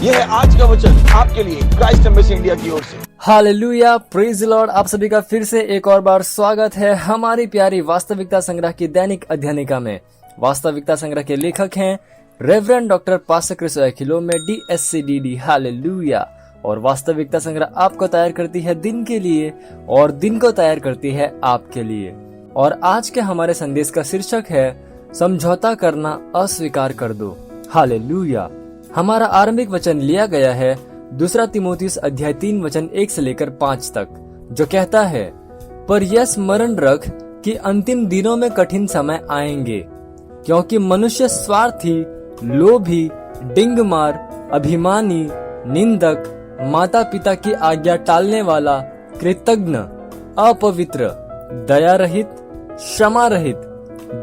यह है आज का वचन आपके लिए क्राइस्ट एम्बेसी इंडिया की ओर से। Hallelujah, praise the Lord. आप सभी का फिर से एक और बार स्वागत है हमारी प्यारी वास्तविकता संग्रह की दैनिक अध्ययनिका में। वास्तविकता संग्रह के लेखक हैं reverend doctor pastor Chris Oyakhilome DSCDD। Hallelujah. और वास्तविकता संग्रह आपको तैयार करती है दिन के लिए और दिन को तैयार करती है आपके लिए। और आज के हमारे संदेश का शीर्षक है समझौता करना अस्वीकार कर दो। हालेलुया। हमारा आरंभिक वचन लिया गया है 2 तीमुथियुस अध्याय 3 वचन 1 से लेकर 5 तक, जो कहता है, पर यह स्मरण रख कि अंतिम दिनों में कठिन समय आएंगे, क्योंकि मनुष्य स्वार्थी, लोभी, डिंगमार, अभिमानी, निंदक, माता पिता की आज्ञा टालने वाला, कृतज्ञ, अपवित्र, दया रहित, क्षमा रहित,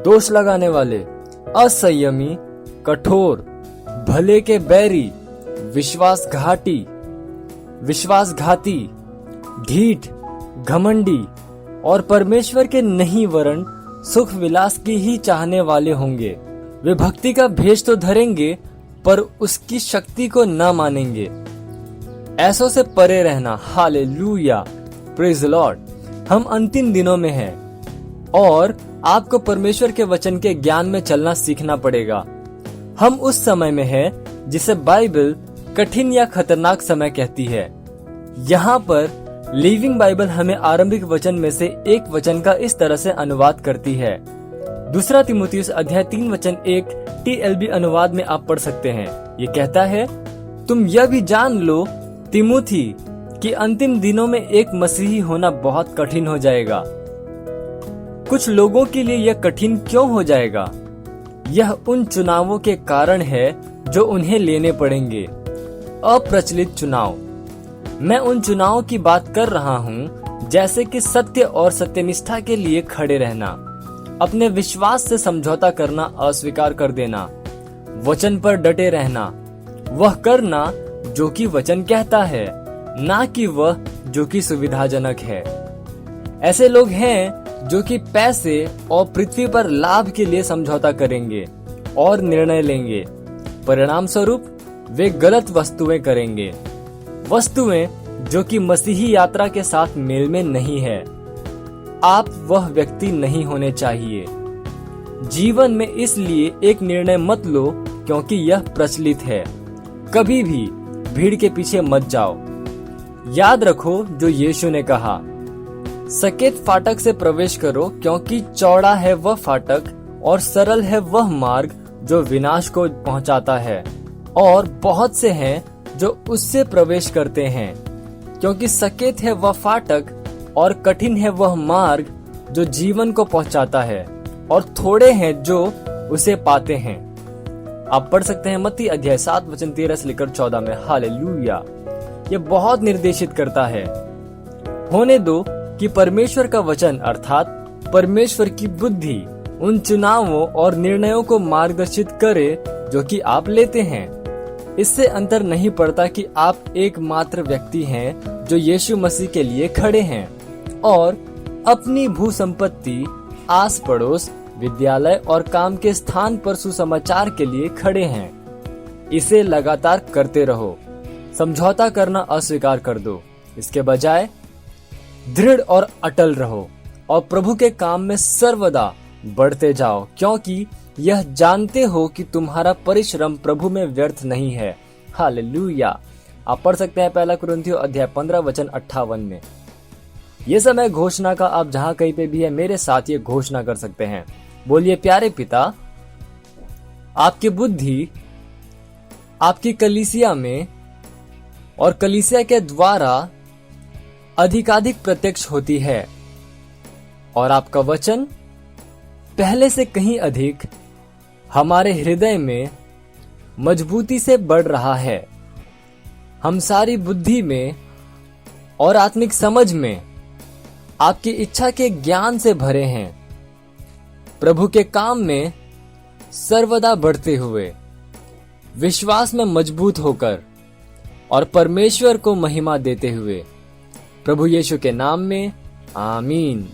दोष लगाने वाले, असंयमी, कठोर, भले के बैरी, विश्वासघाती, ढीठ, घमंडी और परमेश्वर के नहीं वरन सुख विलास की ही चाहने वाले होंगे। वे भक्ति का भेष तो धरेंगे पर उसकी शक्ति को न मानेंगे। ऐसों से परे रहना। Hallelujah, praise the Lord. हम अंतिम दिनों में हैं और आपको परमेश्वर के वचन के ज्ञान में चलना सीखना पड़ेगा। हम उस समय में हैं जिसे बाइबल कठिन या खतरनाक समय कहती है। यहाँ पर लिविंग बाइबल हमें आरंभिक वचन में से एक वचन का इस तरह से अनुवाद करती है। 2 तीमुथियुस अध्याय 3 वचन 1 TLB अनुवाद में आप पढ़ सकते हैं। ये कहता है, तुम यह भी जान लो तिमुथी कि अंतिम दिनों में एक मसीही होना बहुत कठिन हो जाएगा। कुछ लोगों के लिए यह कठिन क्यों हो जाएगा? यह उन चुनावों के कारण है जो उन्हें लेने पड़ेंगे। अप्रचलित चुनाव। मैं उन चुनावों की बात कर रहा हूँ जैसे कि सत्य और सत्यनिष्ठा के लिए खड़े रहना, अपने विश्वास से समझौता करना अस्वीकार कर देना, वचन पर डटे रहना, वह करना जो कि वचन कहता है, ना कि वह जो कि सुविधाजनक है। ऐसे लोग हैं जो कि पैसे और पृथ्वी पर लाभ के लिए समझौता करेंगे और निर्णय लेंगे। परिणाम स्वरूप वे गलत वस्तुएं करेंगे, वस्तुएं जो कि मसीही यात्रा के साथ मेल में नहीं है। आप वह व्यक्ति नहीं होने चाहिए। जीवन में इसलिए एक निर्णय मत लो क्योंकि यह प्रचलित है। कभी भी भीड़ के पीछे मत जाओ। याद रखो जो यीशु ने कहा, सकेत फाटक से प्रवेश करो, क्योंकि चौड़ा है वह फाटक और सरल है वह मार्ग जो विनाश को पहुंचाता है, और बहुत से हैं जो उससे प्रवेश करते हैं। क्योंकि सकेत है वह फाटक और कठिन है वह मार्ग जो जीवन को पहुंचाता है, और थोड़े हैं जो उसे पाते हैं। आप पढ़ सकते हैं मत्ती अध्याय 7 वचन 13 से लेकर 14 में। हालेलुया। ये बहुत निर्देशित करता है, होने दो कि परमेश्वर का वचन अर्थात परमेश्वर की बुद्धि उन चुनावों और निर्णयों को मार्गदर्शित करे जो कि आप लेते हैं। इससे अंतर नहीं पड़ता कि आप एकमात्र व्यक्ति हैं जो यीशु मसीह के लिए खड़े हैं और अपनी भू संपत्ति, आस पड़ोस, विद्यालय और काम के स्थान पर सुसमाचार के लिए खड़े हैं। इसे लगातार करते रहो। समझौता करना अस्वीकार कर दो। इसके बजाय दृढ़ और अटल रहो और प्रभु के काम में सर्वदा बढ़ते जाओ, क्योंकि यह जानते हो कि तुम्हारा परिश्रम प्रभु में व्यर्थ नहीं है। हालेलुया। आप पढ़ सकते हैं 1 कुरिन्थियों अध्याय 15 वचन 58 में। ये समय घोषणा का, आप जहां कहीं पे भी है मेरे साथ ये घोषणा कर सकते हैं। बोलिए, प्यारे पिता, आपकी बुद्धि आपकी कलीसिया में और कलीसिया के द्वारा अधिकाधिक प्रत्यक्ष होती है, और आपका वचन पहले से कहीं अधिक हमारे हृदय में मजबूती से बढ़ रहा है। हम सारी बुद्धि में और आत्मिक समझ में आपकी इच्छा के ज्ञान से भरे हैं, प्रभु के काम में सर्वदा बढ़ते हुए, विश्वास में मजबूत होकर और परमेश्वर को महिमा देते हुए। प्रभु यीशु के नाम में आमीन।